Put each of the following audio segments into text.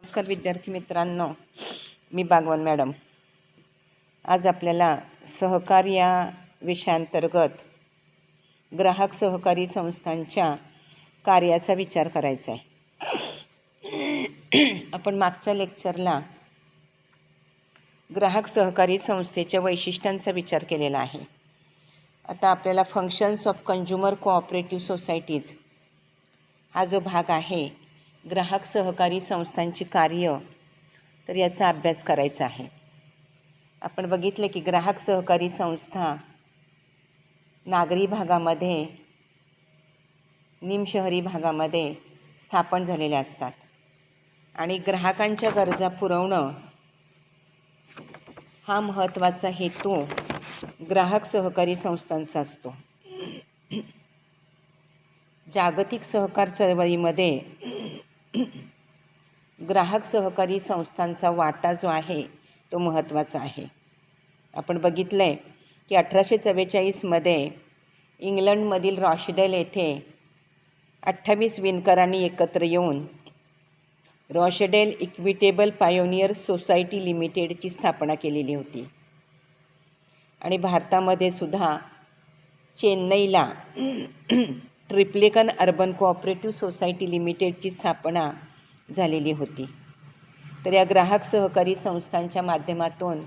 नमस्कार विद्यार्थी मित्रांनो, मी बागवान मॅडम. आज आपल्याला सहकार या विषयांतर्गत ग्राहक सहकारी संस्थांच्या कार्याचा विचार करायचा आहे. आपण मागच्या लेक्चरला ग्राहक सहकारी संस्थेच्या वैशिष्ट्यांचा विचार केलेला आहे. आता आपल्याला functions of consumer cooperative societies हा जो भाग आहे, ग्राहक सहकारी संस्थांची कार्य, तर याचा अभ्यास करायचा आहे. आपण बघितले की ग्राहक सहकारी संस्था नागरी भागामध्ये, निमशहरी भागामध्ये स्थापन झालेल्या असतात आणि ग्राहकांच्या गरजा पुरवणं हा महत्त्वाचा हेतू ग्राहक सहकारी संस्थांचा असतो. जागतिक सहकार चळवळीमध्ये ग्राहक सहकारी संस्थांचा वाटा जो आहे तो महत्त्वाचा आहे. आपण बघितलं आहे की 1844मध्ये इंग्लंडमधील रॉशडेल येथे 28 विणकरांनी एकत्र येऊन रॉशडेल इक्विटेबल पायोनियर्स सोसायटी लिमिटेडची स्थापना केलेली होती. आणि भारतामध्ये सुद्धा चेन्नईला ट्रिप्लिकन अर्बन कोऑपरेटिव्ह सोसायटी लिमिटेडची स्थापना झालेली होती. तर या ग्राहक सहकारी संस्थांच्या माध्यमातून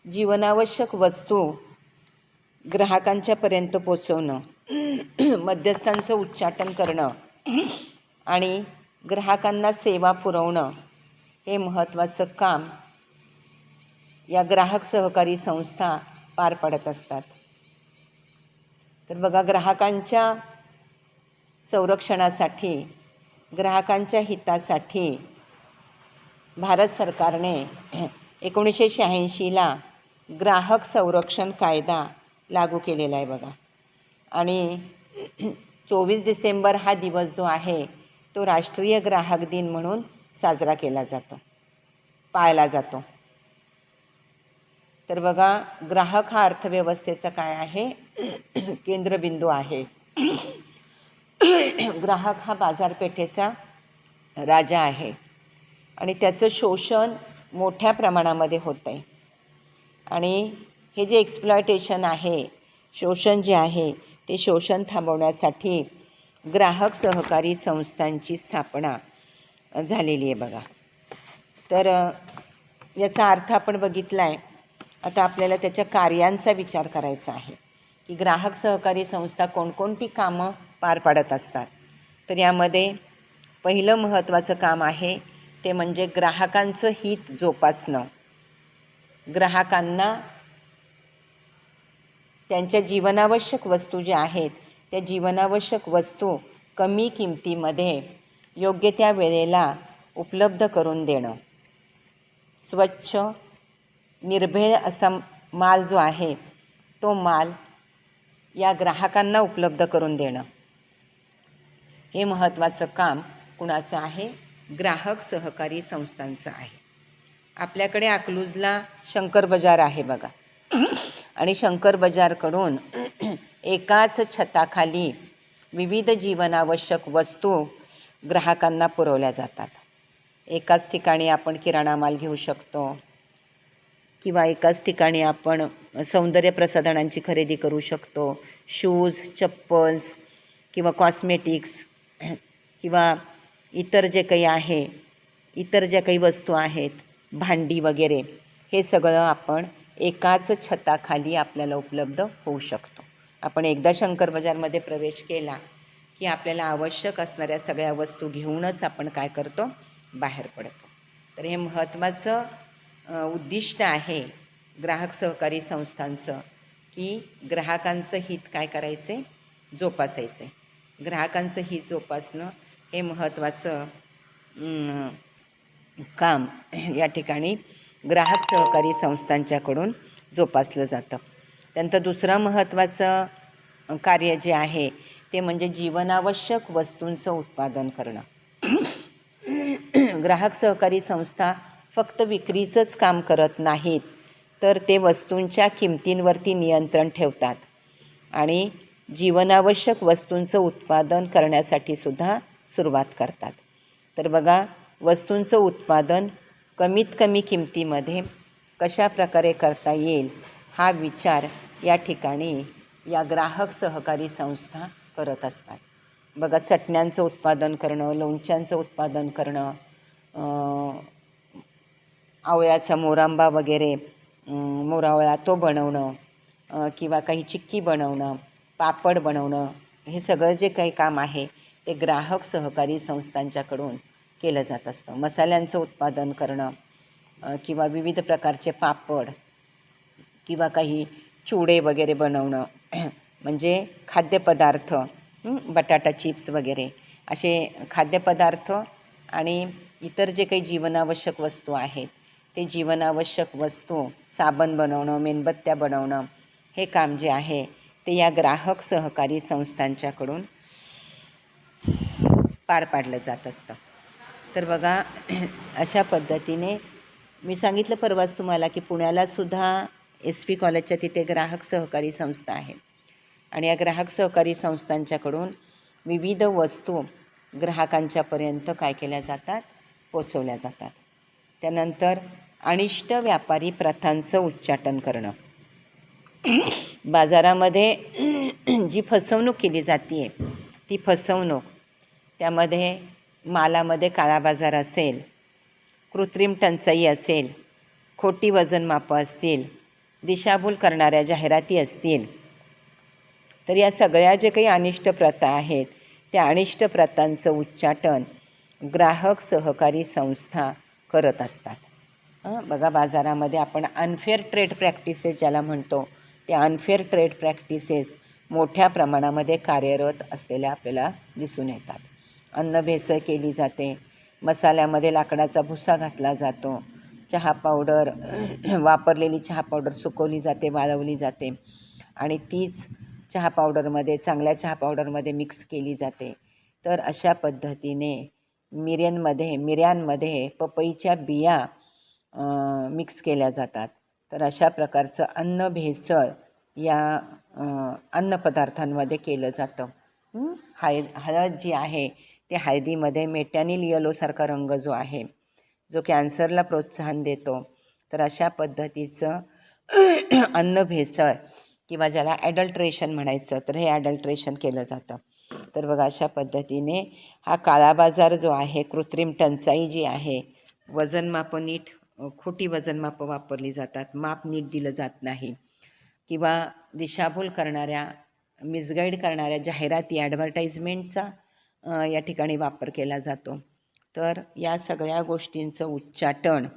जीवनावश्यक वस्तू ग्राहकांच्यापर्यंत पोचवणं, मध्यस्थांचं उच्चाटन करणं आणि ग्राहकांना सेवा पुरवणं हे महत्त्वाचं काम या ग्राहक सहकारी संस्था पार पाडत असतात. तर बघा, ग्राहकांच्या संरक्षणासाठी, ग्राहकांच्या हितासाठी भारत सरकारने 1986ला ग्राहक संरक्षण कायदा लागू केलेला आहे बघा. आणि 24 डिसेंबर हा दिवस जो आहे तो राष्ट्रीय ग्राहक दिन म्हणून साजरा केला जातो, पाळला जातो. तर बघा, ग्राहक हा अर्थव्यवस्थेचा काय आहे, केंद्रबिंदू आहे. ग्राहक हा बाजारपेठेचा राजा आहे आणि त्याचं शोषण मोठ्या प्रमाणामध्ये होतं आहे. आणि हे जे एक्सप्लॉयटेशन आहे, शोषण जे आहे, ते शोषण थांबवण्यासाठी ग्राहक सहकारी संस्थांची स्थापना झालेली आहे बघा. तर याचा अर्थ आपण बघितला आहे. आता आपल्याला त्याच्या कार्यांचा विचार करायचा आहे की ग्राहक सहकारी संस्था कोणकोणती कामं पार पाडत असतात. तर यामध्ये पहिलं महत्त्वाचं काम आहे ते म्हणजे ग्राहकांचं हित जोपासणं. ग्राहकांना त्यांच्या जीवनावश्यक वस्तू ज्या आहेत त्या जीवनावश्यक वस्तू कमी किमतीमध्ये योग्य त्या वेळेला उपलब्ध करून देणं. स्वच्छ निर्भेळ असा माल जो आहे तो माल या ग्राहकांना उपलब्ध करून देणं हे महत्त्वाचं काम कुणाचं आहे, ग्राहक सहकारी संस्थांचं आहे. आपल्याकडे अकलूजला शंकर बाजार आहे बघा. आणि शंकर बाजारकडून एकाच छताखाली विविध जीवनावश्यक वस्तू ग्राहकांना पुरवल्या जातात. एकाच ठिकाणी आपण किराणा माल घेऊ शकतो किंवा एकाच ठिकाणी आपण सौंदर्य प्रसाधनांची खरेदी करू शकतो. शूज, चप्पल्स किंवा कॉस्मेटिक्स किंवा इतर जे काही आहे, इतर ज्या काही वस्तू आहेत, भांडी वगैरे, हे सगळं आपण एकाच छताखाली आपल्याला उपलब्ध होऊ शकतो. आपण एकदा शंकर बाजारमध्ये प्रवेश केला की आपल्याला आवश्यक असणाऱ्या सगळ्या वस्तू घेऊनच आपण काय करतो, बाहेर पडतो. तर हे महत्त्वाचं उद्दिष्ट आहे ग्राहक सहकारी संस्थांचं की ग्राहकांचं हित काय करायचं, जोपासायचं. ग्राहकांचं हित जोपासणं हे महत्त्वाचं काम या ठिकाणी ग्राहक सहकारी संस्थांच्याकडून जोपासलं जातं. त्यानंतर दुसरं महत्त्वाचं कार्य जे आहे ते म्हणजे जीवनावश्यक वस्तूंचं उत्पादन करणं. ग्राहक सहकारी संस्था फक्त विक्रीचंच काम करत नाहीत, तर ते वस्तूंच्या किमतींवरती नियंत्रण ठेवतात आणि जीवनावश्यक वस्तूंचं उत्पादन करण्यासाठी सुद्धा सुरुवात करतात. तर बघा, वस्तूंचं उत्पादन कमीत कमी किमतीमध्ये कशा प्रकारे करता येईल हा विचार या ठिकाणी या ग्राहक सहकारी संस्था करत असतात. बघा, चटण्यांचं उत्पादन करणं, लोणच्यांचं उत्पादन करणं, आवळ्याचा मोरांबा वगैरे, मोरावळा तो बनवणं, किंवा काही चिक्की बनवणं, पापड बनवणं, हे सगळं जे काही काम आहे ते ग्राहक सहकारी संस्थांच्याकडून केलं जात असतं. मसाल्यांचं उत्पादन करणं, किंवा विविध प्रकारचे पापड किंवा काही चिवडे वगैरे बनवणं म्हणजे खाद्यपदार्थ, बटाटा चिप्स वगैरे असे खाद्यपदार्थ आणि इतर जे काही जीवनावश्यक वस्तू आहेत ते जीवनावश्यक वस्तू, साबण बनवणं, मेणबत्त्या बनवणं, हे काम जे आहे ते या ग्राहक सहकारी संस्थांच्याकडून पार पाडलं जात असतं. तर बघा, अशा पद्धतीने मी सांगितलं परवाच तुम्हाला की पुण्यालासुद्धा SP कॉलेजच्या तिथे ग्राहक सहकारी संस्था आहे आणि या ग्राहक सहकारी संस्थांच्याकडून विविध वस्तू ग्राहकांच्यापर्यंत काय केल्या जातात, पोचवल्या जातात. त्यानंतर अनिष्ट व्यापारी प्रथांचं उच्चाटन करणं. बाजारामध्ये जी फसवणूक केली जाते ती फसवणूक, त्यामध्ये मालामध्ये काळाबाजार असेल, कृत्रिम टंचाई असेल, खोटी वजनमापं असतील, दिशाभूल करणाऱ्या जाहिराती असतील, तर या सगळ्या जे काही अनिष्ट प्रथा आहेत त्या अनिष्ट प्रथांचं उच्चाटन ग्राहक सहकारी संस्था करत असतात. बघा, बाजारामध्ये आपण अनफेअर ट्रेड प्रॅक्टिसेस ज्याला म्हणतो त्या अनफेअर ट्रेड प्रॅक्टिसेस मोठ्या प्रमाणामध्ये कार्यरत असलेल्या आपल्याला दिसून येतात. अन्न भेसळ केली जाते, मसाल्यामध्ये लाकडाचा भुसा घातला जातो, चहा पावडर वापरलेली चहा पावडर सुकवली जाते, वाळवली जाते आणि तीच चहा पावडरमध्ये, चांगल्या चहा पावडरमध्ये मिक्स केली जाते. तर अशा पद्धतीने मिऱ्यांमध्ये पपईच्या बिया मिक्स केल्या जातात. तर अशा प्रकारचं अन्न भेसळ या अन्नपदार्थांमध्ये केलं जातं. हळद जी आहे ते हळदीमध्ये मेटॅनिल येलोसारखा रंग जो आहे जो कॅन्सरला प्रोत्साहन देतो. तर अशा पद्धतीचं अन्न भेसळ किंवा ज्याला ॲडल्ट्रेशन म्हणायचं तर हे ॲडल्ट्रेशन केलं जातं. तर बघा, अशा पद्धतीने हा काळाबाजार जो आहे, कृत्रिम टंचाई जी आहे, वजनमापं नीट, खोटी वजनमापं वापरली जातात, माप नीट दिलं जात नाही, किंवा दिशाभूल करणाऱ्या, मिसगाईड करणाऱ्या जाहिराती, ॲडव्हर्टाइजमेंटचा या ठिकाणी वापर केला जातो. तर या सगळ्या गोष्टींचं उच्चाटन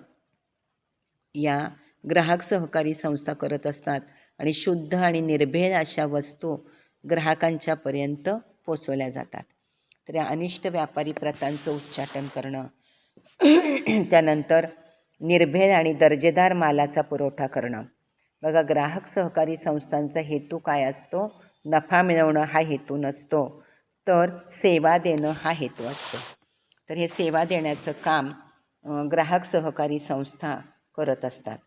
या ग्राहक सहकारी संस्था करत असतात आणि शुद्ध आणि निर्भेळ अशा वस्तू ग्राहकांच्यापर्यंत पोचवल्या जातात. तर या अनिष्ट व्यापारी प्रथांचं उच्चाटन करणं, त्यानंतर निर्भेळ आणि दर्जेदार मालाचा पुरवठा करणं. बघा, ग्राहक सहकारी संस्थांचा हेतू काय असतो? नफा मिळवणं हा हेतू नसतो, तर सेवा देणं हा हेतू असतो. तर हे सेवा देण्याचं काम ग्राहक सहकारी संस्था करत असतात.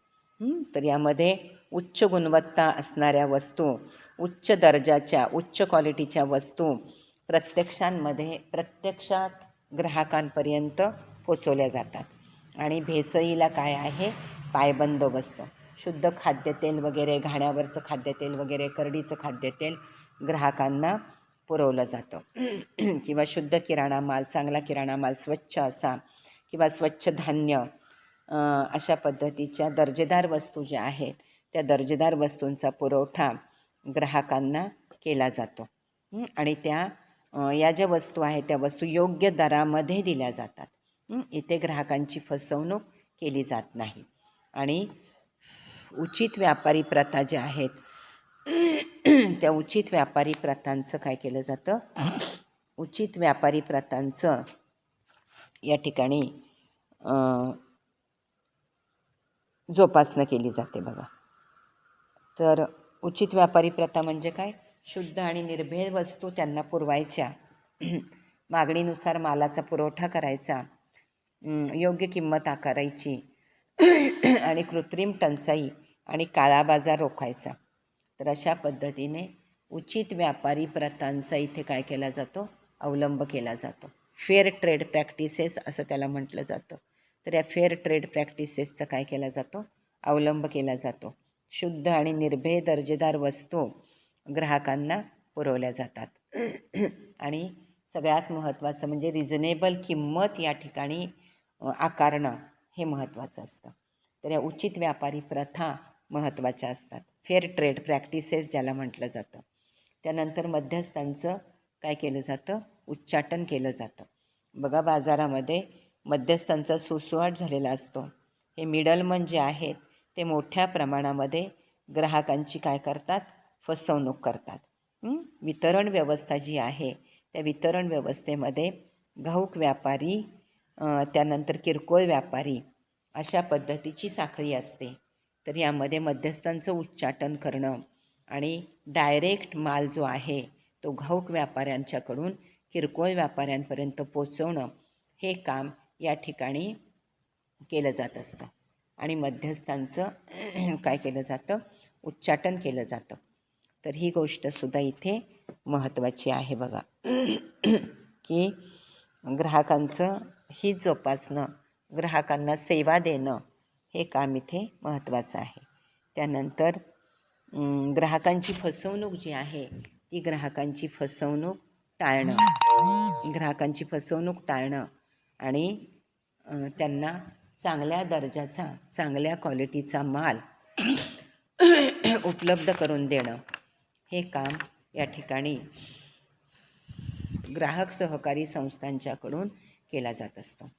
तर यामध्ये उच्च गुणवत्ता असणाऱ्या वस्तू, उच्च दर्जाच्या, उच्च क्वालिटीच्या वस्तू प्रत्यक्षात ग्राहकांपर्यंत पोचवल्या जातात. आणि भेसळीला काय आहे? पायबंद बसतो. शुद्ध खाद्यतेल वगैरे, घाण्यावरचं खाद्यतेल वगैरे, करडीचं खाद्यतेल ग्राहकांना पुरवलं जातं. किंवा शुद्ध किराणा माल, चांगला किराणा माल, स्वच्छ असा किंवा स्वच्छ धान्य, अशा पद्धतीच्या दर्जेदार वस्तू ज्या आहेत त्या दर्जेदार वस्तूंचा पुरवठा ग्राहकांना केला जातो. आणि या ज्या वस्तू आहेत त्या वस्तू योग्य दरामध्ये दिल्या जातात. इथे ग्राहकांची फसवणूक केली जात नाही. आणि उचित व्यापारी प्रथा ज्या आहेत त्या उचित व्यापारी प्रथांचं काय केलं जातं? उचित व्यापारी प्रथांचं या ठिकाणी जोपासना केली जाते. बघा, तर उचित व्यापारी प्रथा म्हणजे काय? शुद्ध आणि निर्भेळ वस्तू त्यांना पुरवायच्या, मागणीनुसार मालाचा पुरवठा करायचा, योग्य किंमत आकारायची आणि कृत्रिम टंचाई आणि काळाबाजार रोखायचा. तर अशा पद्धतीने उचित व्यापारी प्रथांचा इथे काय केला जातो? अवलंब केला जातो. फेअर ट्रेड प्रॅक्टिसेस असं त्याला म्हटलं जातं. तर या फेअर ट्रेड प्रॅक्टिसेसचा काय केला जातो, अवलंब केला जातो. शुद्ध आणि निर्भय दर्जेदार वस्तू ग्राहकांना पुरवल्या जातात आणि सगळ्यात महत्त्वाचं म्हणजे रिझनेबल किंमत या ठिकाणी आकारणं हे महत्त्वाचं असतं. तर या उचित व्यापारी प्रथा महत्त्वाच्या असतात. फेअर ट्रेड प्रॅक्टिसेस ज्याला म्हटलं जातं. त्यानंतर मध्यस्थांचं काय केलं जातं, उच्चाटन केलं जातं. बघा बाजारामध्ये मध्यस्थांचा सुळसुळाट झालेला असतो. हे मिडलमन जे आहेत ते मोठ्या प्रमाणामध्ये ग्राहकांची काय करतात, फसवणूक करतात. वितरण व्यवस्था जी आहे त्या वितरण व्यवस्थेमध्ये घाऊक व्यापारी त्यानंतर किरकोळ व्यापारी अशा पद्धतीची साखळी असते. तर यामध्ये मध्यस्थांचं उच्चाटन करणं आणि डायरेक्ट माल जो आहे तो घाऊक व्यापाऱ्यांच्याकडून किरकोळ व्यापाऱ्यांपर्यंत पोचवणं हे काम या ठिकाणी केलं जात असतं आणि मध्यस्थांचं काय केलं जातं, उच्चाटन केलं जातं. तर ही गोष्टसुद्धा इथे महत्त्वाची आहे बघा की ग्राहकांचं हित जोपासणं, ग्राहकांना सेवा देणं हे काम इथे महत्त्वाचं आहे. त्यानंतर ग्राहकांची फसवणूक जी आहे ती ग्राहकांची फसवणूक टाळणं आणि त्यांना चांगल्या दर्जाचा चांगल्या क्वालिटीचा माल उपलब्ध करून देणं हे काम या ठिकाणी ग्राहक सहकारी संस्थांच्याकडून केला जात असतो.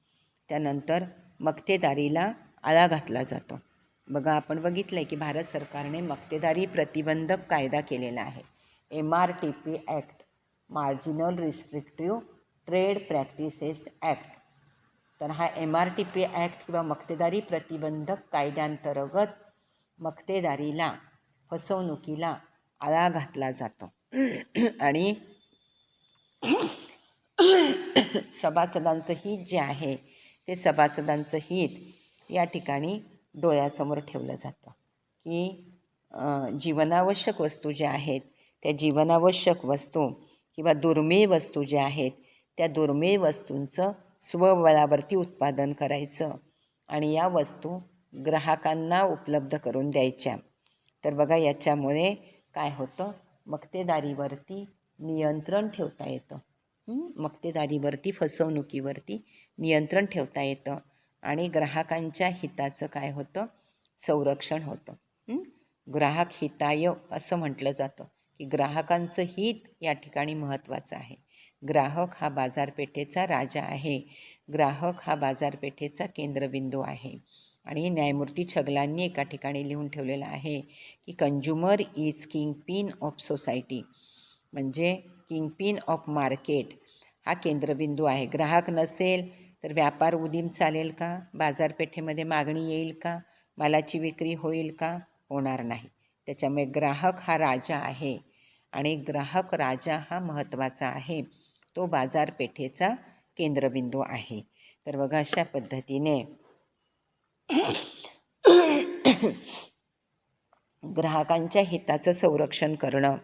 त्यानंतर मक्तेदारीला आळा घातला जातो. बघा आपण बघितलं आहे की भारत सरकारने मक्तेदारी प्रतिबंधक कायदा केलेला आहे, MRTP act, marginal restrictive trade practices act. तर हा MRTP ॲक्ट किंवा मक्तेदारी प्रतिबंधक कायद्यांतर्गत मक्तेदारीला, फसवणुकीला आळा घातला जातो आणि सभासदांचं हित जे आहे ते सभासदांचं हित या ठिकाणी डोळ्यासमोर ठेवलं जातं की जीवनावश्यक वस्तू ज्या आहेत त्या जीवनावश्यक वस्तू किंवा दुर्मिळ वस्तू ज्या आहेत त्या दुर्मिळ वस्तूंचं स्वबळावरती उत्पादन करायचं आणि या वस्तू ग्राहकांना उपलब्ध करून द्यायच्या. तर बघा याच्यामुळे काय होतं, मक्तेदारीवरती नियंत्रण ठेवता येतं. मक्तेदारीवरती, फसवणुकीवरती नियंत्रण ठेवता येतं आणि ग्राहकांच्या हिताचं काय होतं, संरक्षण होतं. ग्राहक हिताय असं म्हटलं जातं की ग्राहकांचं हित या ठिकाणी महत्त्वाचं आहे. ग्राहक हा बाजारपेठेचा राजा आहे, ग्राहक हा बाजारपेठेचा केंद्रबिंदू आहे. आणि न्यायमूर्ती छगलांनी एका ठिकाणी लिहून ठेवलेलं आहे की consumer is kingpin of society, म्हणजे किंगपिन ऑफ मार्केट हा केंद्रबिंदू आहे. ग्राहक नसेल तर व्यापार उदीम चालेल का, बाजारपेठेमध्ये मागणी येईल का, मालाची विक्री होईल का, होणार नाही. त्याच्यामुळे ग्राहक हा राजा आहे आणि ग्राहक राजा हा महत्त्वाचा आहे, तो बाजारपेठेचा केंद्रबिंदू आहे. तर बघा अशा पद्धतीने ग्राहकांच्या हिताचं संरक्षण करणं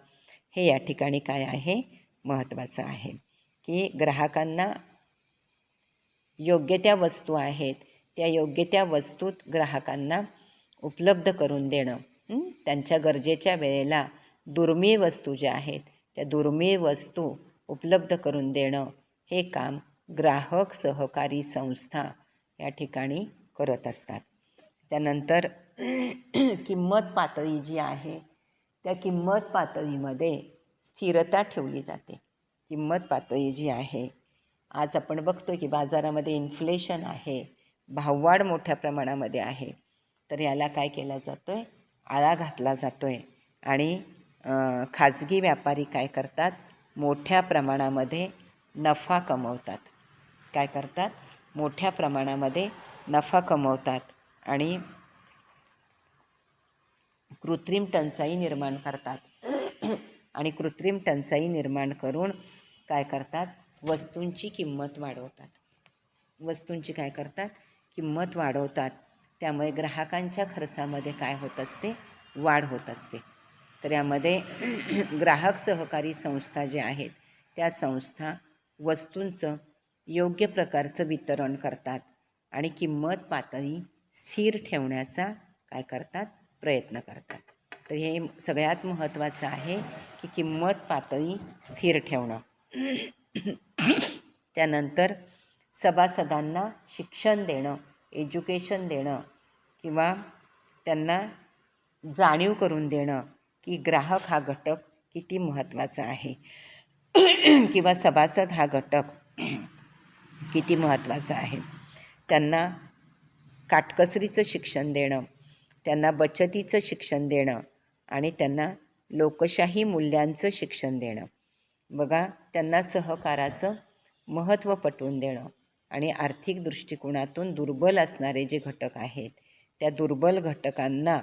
हे या ठिकाणी काय आहे, महत्त्वाचं आहे की ग्राहकांना योग्य त्या वस्तू आहेत त्या योग्य त्या वस्तूत ग्राहकांना उपलब्ध करून देणं, त्यांच्या गरजेच्या वेळेला दुर्मिळ वस्तू ज्या आहेत त्या दुर्मिळ वस्तू उपलब्ध करून देणं हे काम ग्राहक सहकारी संस्था या ठिकाणी करत असतात. त्यानंतर किंमत पातळी जी आहे त्या किंमत पातळीमध्ये स्थिरता ठेवली जाते. किंमत पातळी जी आहे, आज आपण बघतो की बाजारामध्ये इन्फ्लेशन आहे, भाववाढ मोठ्या प्रमाणामध्ये आहे. तर याला काय केला जातो आहे, आळा घातला जातो आहे आणि खाजगी व्यापारी काय करतात, मोठ्या प्रमाणामध्ये नफा कमवतात. काय करतात, मोठ्या प्रमाणामध्ये नफा कमवतात आणि कृत्रिम टंचाई निर्माण करतात आणि कृत्रिम टंचाई निर्माण करून काय करतात, वस्तूंची किंमत वाढवतात. वस्तूंची काय करतात, किंमत वाढवतात. त्यामुळे ग्राहकांच्या खर्चामध्ये काय होत असते, वाढ होत असते. तर यामध्ये ग्राहक सहकारी संस्था ज्या आहेत त्या संस्था वस्तूंचं योग्य प्रकारचं वितरण करतात आणि किंमत पातळी स्थिर ठेवण्याचा काय करतात, प्रयत्न करतात. तर हे सगळ्यात महत्त्वाचं आहे की किंमत पातळी स्थिर ठेवणं. त्यानंतर सभासदांना शिक्षण देणं, एज्युकेशन देणं किंवा त्यांना जाणीव करून देणं की ग्राहक हा घटक किती महत्त्वाचा आहे किंवा सभासद हा घटक किती महत्त्वाचा आहे. त्यांना काटकसरीचं शिक्षण देणं, त्यांना बचतीचं शिक्षण देणं आणि त्यांना लोकशाही मूल्यांचं शिक्षण देणं. बघा, त्यांना सहकाराचं महत्त्व पटवून देणं आणि आर्थिक दृष्टिकोनातून दुर्बल असणारे जे घटक आहेत त्या दुर्बल घटकांना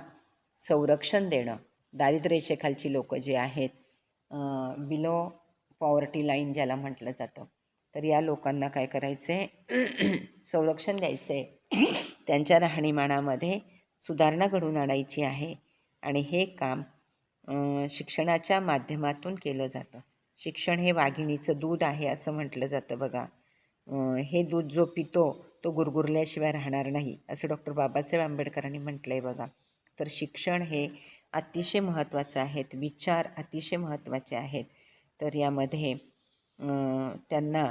संरक्षण देणं. दारिद्र्यरेषेखालची लोकं जे आहेत, बिलो पॉवर्टी लाईन ज्याला म्हटलं जातं, तर या लोकांना काय करायचं आहे, संरक्षण द्यायचं आहे. त्यांच्या राहणीमानामध्ये सुधारणा घडवून आणायची आहे आणि हे काम शिक्षणाच्या माध्यमातून केलं जातं. शिक्षण हे वाघिणीचं दूध आहे असं म्हटलं जातं बघा. हे दूध जो पितो तो गुरगुरल्याशिवाय राहणार नाही असं डॉक्टर बाबासाहेब आंबेडकरांनी म्हटलं आहे बघा. तर शिक्षण हे अतिशय महत्त्वाचं आहेत, विचार अतिशय महत्त्वाचे आहेत. तर यामध्ये त्यांना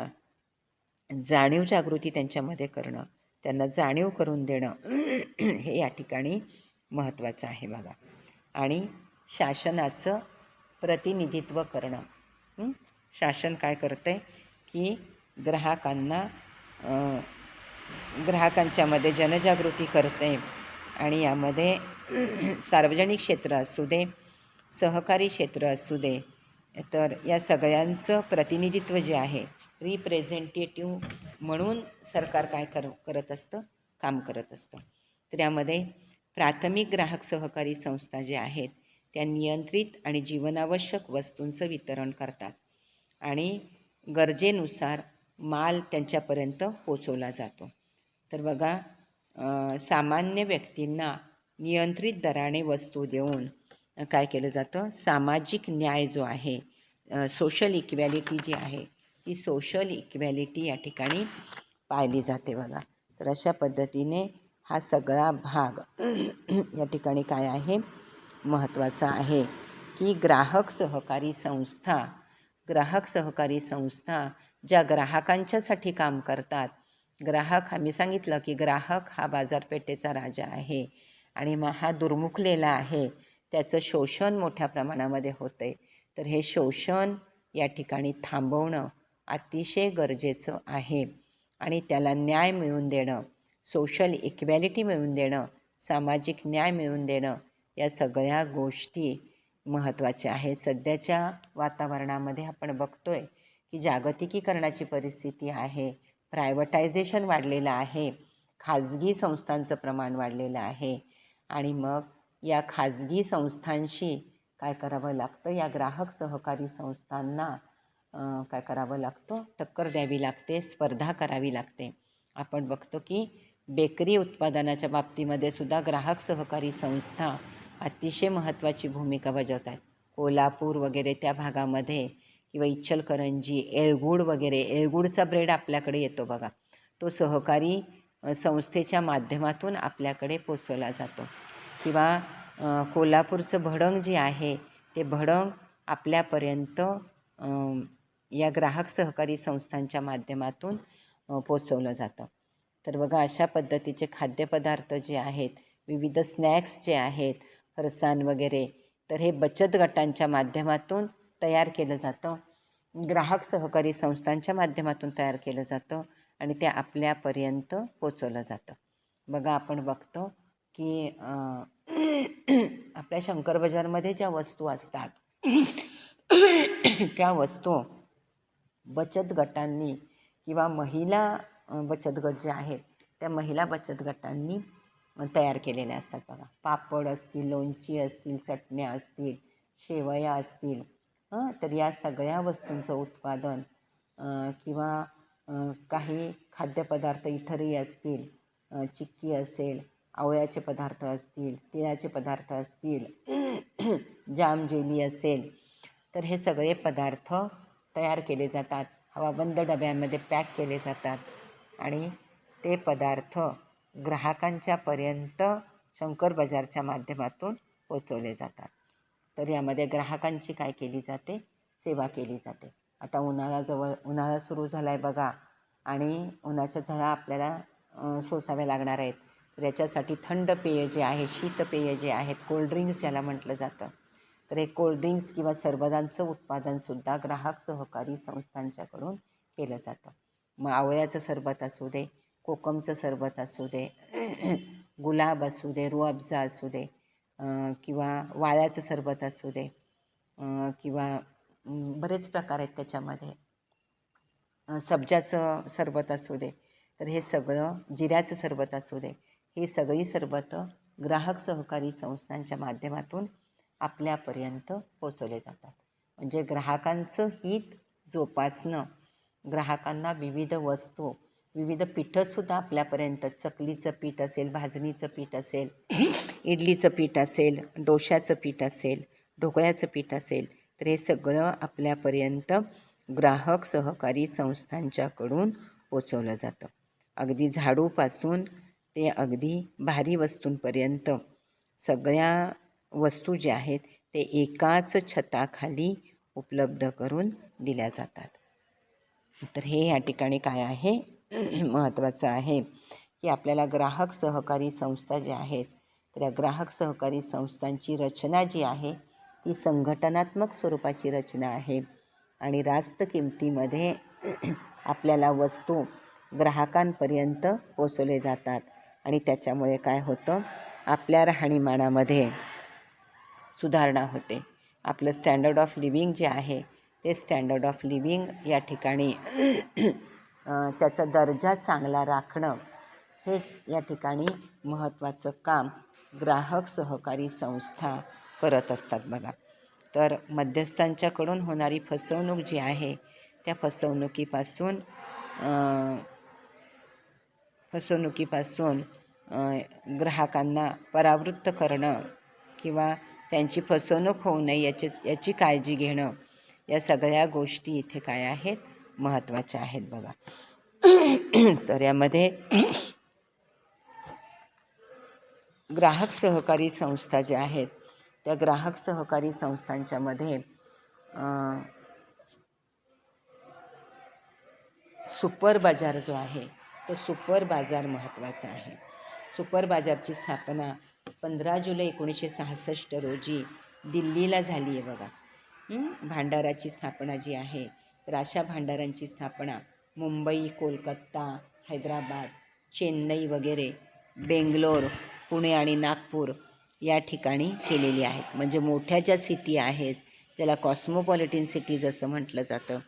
जाणीव जागृती त्यांच्यामध्ये करणं, त्यांना जाणीव करून देणं हे या ठिकाणी महत्त्वाचं आहे बघा. आणि शासनाचं प्रतिनिधित्व करणं. शासन काय करतं आहे की ग्राहकांच्यामध्ये जनजागृती करते आणि यामध्ये सार्वजनिक क्षेत्र असू दे, सहकारी क्षेत्र असू दे, तर या सगळ्यांचं प्रतिनिधित्व जे आहे, रिप्रेझेंटेटिव्ह म्हणून सरकार काय करत असतं, काम करत असतं. तर यामध्ये प्राथमिक ग्राहक सहकारी संस्था ज्या आहेत त्या नियंत्रित आणि जीवनावश्यक वस्तूंचं वितरण करतात आणि गरजेनुसार माल त्यांच्यापर्यंत पोचवला जातो. तर बघा, सामान्य व्यक्तींना नियंत्रित दराने वस्तू देऊन काय केलं जातं, सामाजिक न्याय जो आहे, सोशल इक्वॅलिटी जी आहे ती सोशल इक्वॅलिटी या ठिकाणी पाहिली जाते बघा. तर अशा पद्धतीने हा सगळा भाग या ठिकाणी काय आहे, महत्त्वाचा आहे की ग्राहक सहकारी संस्था ज्या ग्राहकांच्यासाठी काम करतात. ग्राहक, आम्ही सांगितलं की ग्राहक हा बाजारपेठेचा राजा आहे आणि हा दुर्मुखलेला आहे, त्याचं शोषण मोठ्या प्रमाणामध्ये होतं आहे. तर हे शोषण या ठिकाणी थांबवणं अतिशय गरजेचं आहे आणि त्याला न्याय मिळवून देणं, सोशल इक्वॅलिटी मिळवून देणं, सामाजिक न्याय मिळवून देणं, या सगळ्या गोष्टी महत्त्वाच्या आहेत. सध्याच्या वातावरणामध्ये आपण बघतो आहे की जागतिकीकरणाची परिस्थिती आहे, प्रायव्हटायझेशन वाढलेलं आहे, खाजगी संस्थांचं प्रमाण वाढलेलं आहे आणि मग या खाजगी संस्थांशी काय करावं लागतं, या ग्राहक सहकारी संस्थांना काय करावं लागतं, टक्कर द्यावी लागते, स्पर्धा करावी लागते. आपण बघतो की बेकरी उत्पादनाच्या बाबतीमध्ये सुद्धा ग्राहक सहकारी संस्था अतिशय महत्त्वाची भूमिका बजावतात. कोल्हापूर वगैरे त्या भागामध्ये किंवा इचलकरंजी, येळगुड वगैरे, येळगुडचा ब्रेड आपल्याकडे येतो बघा, तो सहकारी संस्थेच्या माध्यमातून आपल्याकडे पोचवला जातो. किंवा कोल्हापूरचं भडंग जे आहे ते भडंग आपल्यापर्यंत या ग्राहक सहकारी संस्थांच्या माध्यमातून पोचवलं जातं. तर बघा, अशा पद्धतीचे खाद्यपदार्थ जे आहेत, विविध स्नॅक्स जे आहेत, फरसाण वगैरे, तर हे बचत गटांच्या माध्यमातून तयार केलं जातं, ग्राहक सहकारी संस्थांच्या माध्यमातून तयार केलं जातं आणि ते आपल्यापर्यंत पोचवलं जातं. बघा, आपण बघतो की आपल्या शंकर बाजारमध्ये ज्या वस्तू असतात त्या वस्तू बचत गटांनी किंवा महिला बचत गट जे आहेत त्या महिला बचत गटांनी तयार केलेल्या असतात बघा. पापड असतील, लोणची असतील, चटण्या असतील, शेवया असतील, तर या सगळ्या वस्तूंचं उत्पादन किंवा काही खाद्यपदार्थ इतरही असतील, चिक्की असेल, आवळ्याचे पदार्थ असतील, तिळाचे पदार्थ असतील, जाम जेली असेल, तर हे सगळे पदार्थ तयार केले जातात हवाबंद डब्यांमध्ये पॅक केले जातात आणि ते पदार्थ ग्राहकांच्यापर्यंत शंकर बाजारच्या माध्यमातून पोचवले जातात. तर यामध्ये ग्राहकांची काय केली जाते? सेवा केली जाते. आता उन्हाळा सुरू झाला आहे बघा, आणि उन्हाच्या झळा आपल्याला सोसाव्या लागणार आहेत. तर याच्यासाठी थंड पेय जे आहे, शीतपेय जे आहेत, कोल्ड्रिंक्स ज्याला म्हटलं जातं, तर हे कोल्ड्रिंक्स किंवा सरबतांचं उत्पादनसुद्धा ग्राहक सहकारी संस्थांच्याकडून केलं जातं. मग आवळ्याचं सरबत असू दे, कोकमचं सरबत असू दे, गुलाब असू दे, रूअफजा असू दे, किंवा वाळ्याचं सरबत असू दे, किंवा बरेच प्रकार आहेत त्याच्यामध्ये, सब्जाचं सरबत असू दे, तर हे सगळं, जिऱ्याचं सरबत असू दे, ही सगळी सरबतं ग्राहक सहकारी संस्थांच्या माध्यमातून आपल्यापर्यंत पोचवले जातात. म्हणजे ग्राहकांचं हित जोपासणं, ग्राहकांना विविध वस्तू, विविध पीठंसुद्धा आपल्यापर्यंत, चकलीचं पीठ असेल, भाजणीचं पीठ असेल, इडलीचं पीठ असेल, डोश्याचं पीठ असेल, ढोकळ्याचं पीठ असेल, तर हे सगळं आपल्यापर्यंत ग्राहक सहकारी संस्थांच्याकडून पोचवलं जातं. अगदी झाडूपासून ते अगदी भारी वस्तूंपर्यंत सगळ्या वस्तू ज्या आहेत ते एकाच छताखाली उपलब्ध करून दिल्या जातात. तर हे या ठिकाणी काय आहे, महत्त्वाचं आहे की आपल्याला ग्राहक सहकारी संस्था ज्या आहेत, तर या ग्राहक सहकारी संस्थांची रचना जी आहे ती संघटनात्मक स्वरूपाची रचना आहे आणि रास्त किमतीमध्ये आपल्याला वस्तू ग्राहकांपर्यंत पोचवले जातात. आणि त्याच्यामुळे काय होतं, आपल्या राहणीमानामध्ये सुधारणा होते. आपलं स्टँडर्ड ऑफ लिव्हिंग जे आहे ते स्टँडर्ड ऑफ लिव्हिंग या ठिकाणी त्याचा दर्जा चांगला राखणं, हे या ठिकाणी महत्त्वाचं काम ग्राहक सहकारी संस्था करत असतात बघा. तर मध्यस्थांच्याकडून होणारी फसवणूक जी आहे त्या फसवणुकीपासून ग्राहकांना परावृत्त करणं किंवा त्यांची फसवणूक होऊ नये याची काळजी घेणं, या सगळ्या गोष्टी इथे काय आहेत, महत्त्वाच्या आहेत बघा. तर यामध्ये ग्राहक सहकारी संस्था ज्या आहेत त्या ग्राहक सहकारी संस्थांच्यामध्ये सुपर बाजार जो आहे तो सुपर बाजार महत्त्वाचा आहे. सुपर बाजारची स्थापना 15 जुलै 1966 रोजी दिल्लीला झाली आहे बघा. भांडाराची स्थापना जी आहे, तर अशा भांडारांची स्थापना मुंबई, कोलकाता, हैदराबाद, चेन्नई वगैरे, बेंगलोर, पुणे आणि नागपूर या ठिकाणी केलेली आहेत. म्हणजे मोठ्या ज्या सिटी आहेत त्याला कॉस्मोपॉलिटन सिटीज असं म्हटलं जातं.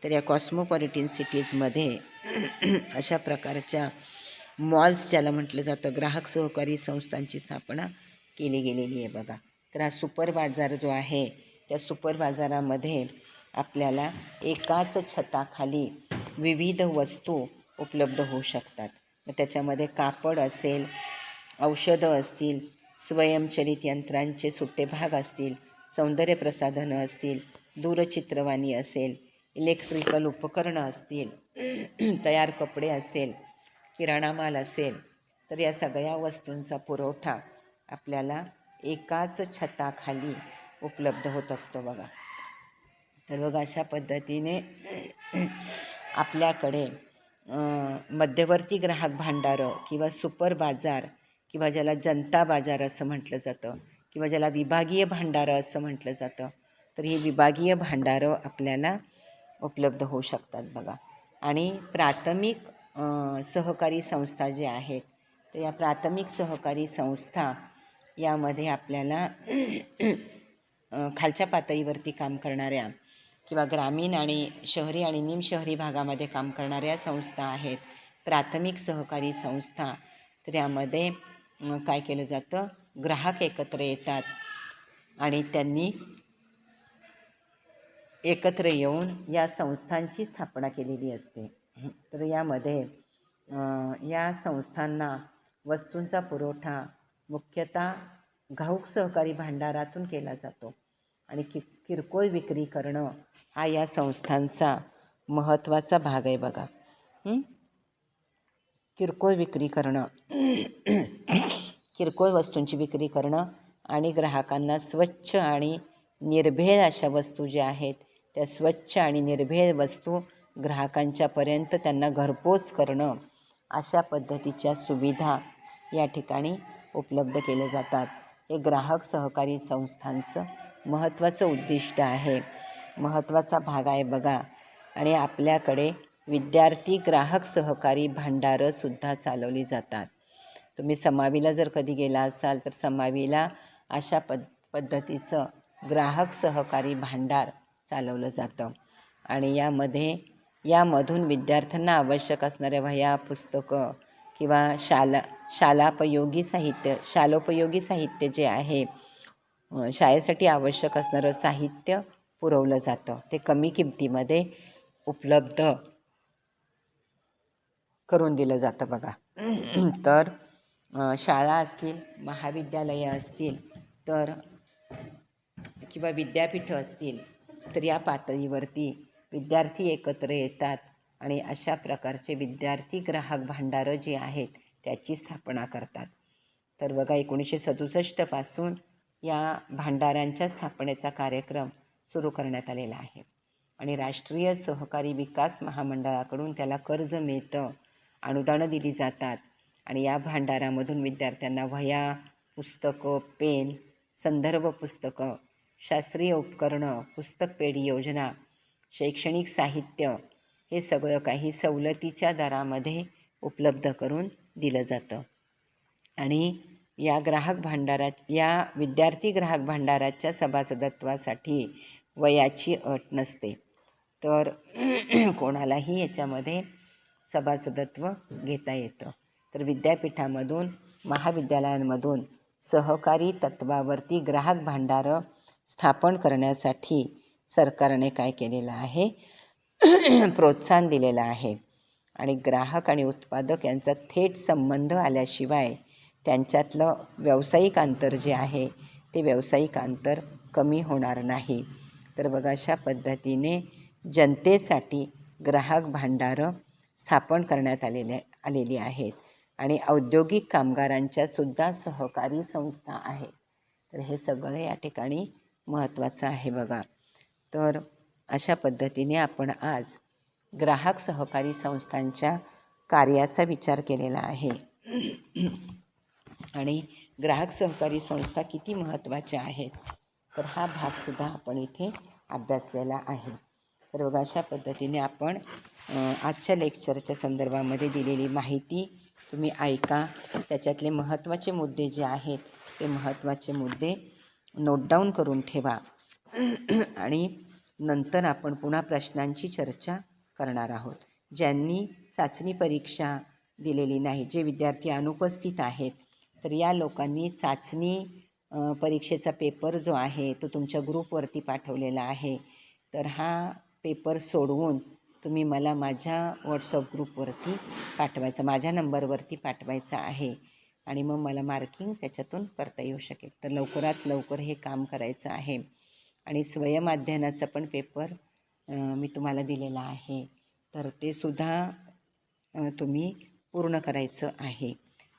तर या कॉस्मोपॉलिटन सिटीजमध्ये अशा प्रकारच्या मॉल्स ज्याला म्हटलं जातं, ग्राहक सहकारी संस्थांची स्थापना केली गेलेली आहे बघा. तर हा सुपर बाजार जो आहे त्या सुपर बाजारामध्ये आपल्याला एकाच छताखाली विविध वस्तू उपलब्ध होऊ शकतात. त्याच्यामध्ये कापड असेल, औषधं असतील, स्वयंचलित यंत्रांचे सुट्टे भाग असतील, सौंदर्य प्रसाधनं असतील, दूरचित्रवाणी असेल, इलेक्ट्रिकल उपकरणं असतील, तयार कपडे असेल, किराणा माल असेल, तर या सगळ्या वस्तूंचा पुरवठा आपल्याला एकाच छताखाली उपलब्ध होत असतो बघा. तर बघा अशा पद्धतीने आपल्याकडे मध्यवर्ती ग्राहक भांडारं किंवा सुपर बाजार किंवा ज्याला जनता बाजार असं म्हटलं जातं किंवा ज्याला विभागीय भांडारं असं म्हटलं जातं, तर ही विभागीय भांडारं आपल्याला उपलब्ध होऊ शकतात बघा. आणि प्राथमिक सहकारी संस्था ज्या आहेत तर या प्राथमिक सहकारी संस्था यामध्ये आपल्याला खालच्या पातळीवरती काम करणाऱ्या किंवा ग्रामीण आणि शहरी आणि निमशहरी भागामध्ये काम करणाऱ्या संस्था आहेत प्राथमिक सहकारी संस्था. तर यामध्ये काय केलं जातं, ग्राहक एकत्र येतात आणि त्यांनी एकत्र येऊन या संस्थांची स्थापना केलेली असते. तर यामध्ये या संस्थांना वस्तूंचा पुरवठा मुख्यतः घाऊक सहकारी भांडारातून केला जातो आणि किरकोळ विक्री करणं हा या संस्थांचा महत्त्वाचा भाग आहे बघा. किरकोळ विक्री करणं किरकोळ वस्तूंची विक्री करणं आणि ग्राहकांना स्वच्छ आणि निर्भेळ अशा वस्तू ज्या आहेत त्या स्वच्छ आणि निर्भेळ वस्तू ग्राहकांच्यापर्यंत त्यांना घरपोच करणं, अशा पद्धतीच्या सुविधा या ठिकाणी उपलब्ध केले जातात. हे ग्राहक सहकारी संस्थांचं महत्त्वाचं उद्दिष्ट आहे, महत्त्वाचा भाग आहे बघा. आणि आपल्याकडे विद्यार्थी ग्राहक सहकारी भांडारंसुद्धा चालवली जातात. तुम्ही समावीला जर कधी गेला असाल तर समावीला अशा पद्धतीचं ग्राहक सहकारी भांडार चालवलं जातं. आणि यामधून विद्यार्थ्यांना आवश्यक असणाऱ्या वह्या, पुस्तकं किंवा शालोपयोगी साहित्य जे आहे, शाळेसाठी आवश्यक असणारं साहित्य पुरवलं जातं. ते कमी किमतीमध्ये उपलब्ध करून दिलं जातं बघा. तर शाळा असतील, महाविद्यालयं असतील तर किंवा विद्यापीठं असतील तर या पातळीवरती विद्यार्थी एकत्र येतात आणि अशा प्रकारचे विद्यार्थी ग्राहक भांडारं जी आहेत त्याची स्थापना करतात. तर बघा 1967 पासून या भांडारांच्या स्थापनेचा कार्यक्रम सुरू करण्यात आलेला आहे आणि राष्ट्रीय सहकारी विकास महामंडळाकडून त्याला कर्ज मिळतं, अनुदानं दिली जातात आणि या भांडारामधून विद्यार्थ्यांना वह्या, पुस्तकं, पेन, संदर्भ पुस्तकं, शास्त्रीय उपकरणं, पुस्तक पेढी योजना, शैक्षणिक साहित्य हे सगळं काही सवलतीच्या दरामध्ये उपलब्ध करून दिलं जातं. आणि या विद्यार्थी ग्राहक भांडाराच्या सभासदत्वासाठी वयाची अट नसते, तर कोणालाही याच्यामध्ये सभासदत्व घेता येतं. तर विद्यापीठामधून, महाविद्यालयांमधून सहकारी तत्वावरती ग्राहक भांडारं स्थापन करण्यासाठी सरकारने काय केलेलं आहे, प्रोत्साहन दिलेलं आहे. आणि ग्राहक आणि उत्पादक यांचा थेट संबंध आल्याशिवाय त्यांच्यातलं व्यावसायिक अंतर जे आहे ते व्यावसायिक अंतर कमी होणार नाही. तर बघा अशा पद्धतीने जनतेसाठी ग्राहक भांडारं स्थापन करण्यात आलेली आहेत आणि औद्योगिक कामगारांच्यासुद्धा सहकारी संस्था आहेत. तर हे सगळं या ठिकाणी महत्त्वाचं आहे बघा. तर अशा पद्धतीने आपण आज ग्राहक सहकारी संस्थांच्या कार्याचा विचार केलेला आहे आणि ग्राहक सहकारी संस्था किती महत्त्वाच्या आहेत तर हा भागसुद्धा आपण इथे अभ्यासलेला आहे. तर बघा अशा पद्धतीने आपण आजच्या लेक्चरच्या संदर्भामध्ये दिलेली माहिती तुम्ही ऐका, त्याच्यातले महत्त्वाचे मुद्दे जे आहेत ते महत्त्वाचे मुद्दे नोट डाऊन करून ठेवा आणि नंतर आपण पुन्हा प्रश्नांची चर्चा करणार आहोत. ज्यांनी चाचणी परीक्षा दिलेली नाही, जे विद्यार्थी अनुपस्थित आहेत, तर या लोकांनी चाचणी परीक्षेचा पेपर जो आहे तो तुमच्या ग्रुपवरती पाठवलेला आहे. तर हा पेपर सोडवून तुम्ही मला माझ्या व्हॉट्सअप ग्रुपवरती पाठवायचा, माझ्या नंबरवरती पाठवायचा आहे आणि मग मला मार्किंग त्याच्यातून करता येऊ शकेल. तर लवकरात लवकर हे काम करायचं आहे. आणि स्वयंअध्ययनाचा पण पेपर मी तुम्हाला दिलेला आहे, तर ते सुद्धा तुम्ही पूर्ण करायचं आहे.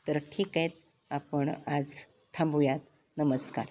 तर ठीक आहे, आपण आज थांबूयात. नमस्कार.